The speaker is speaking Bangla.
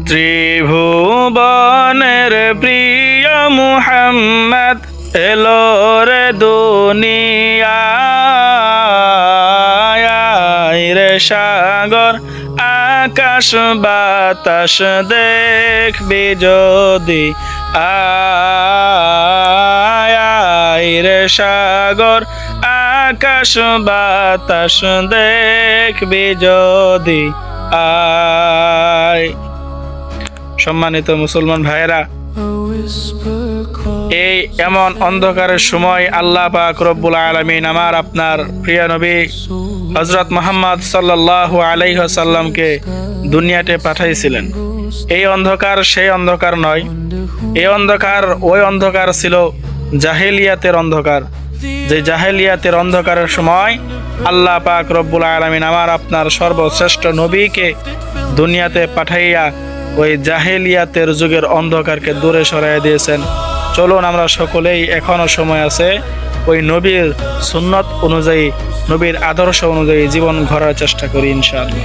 ত্রিভুবনের প্রিয় মুহাম্মদ এলো রে দুনিয়ায় রে সাগর আকাশ বাতাস দেখবি যদি আয় রে সাগর আকাশ বাতাস দেখবি যদি আয়। সম্মানিত মুসলমান ভাইয়েরা, এই এমন অন্ধকারের সময় আল্লাহ পাক রব্বুল আলামিন আমার আপনার প্রিয় নবী হযরত মুহাম্মদ সাল্লাল্লাহু আলাইহি ওয়াসাল্লামকে দুনিয়াতে পাঠাইছিলেন। এই অন্ধকার সেই অন্ধকার নয়, এই অন্ধকার ওই অন্ধকার ছিল জাহেলিয়াতের অন্ধকার। যে জাহেলিয়াতের অন্ধকারের সময় আল্লাহ পাক রব্বুল আলামিন আমার আপনার সর্বশ্রেষ্ঠ নবীকে দুনিয়াতে পাঠাইয়া ওই জাহেলিয়াতের যুগের অন্ধকারকে দূরে সরাইয়া দিয়েছেন। চলুন আমরা সকলেই, এখনো সময় আছে, ওই নবীর সুন্নত অনুযায়ী, নবীর আদর্শ অনুযায়ী জীবন গড়ার চেষ্টা করি ইনশাআল্লাহ।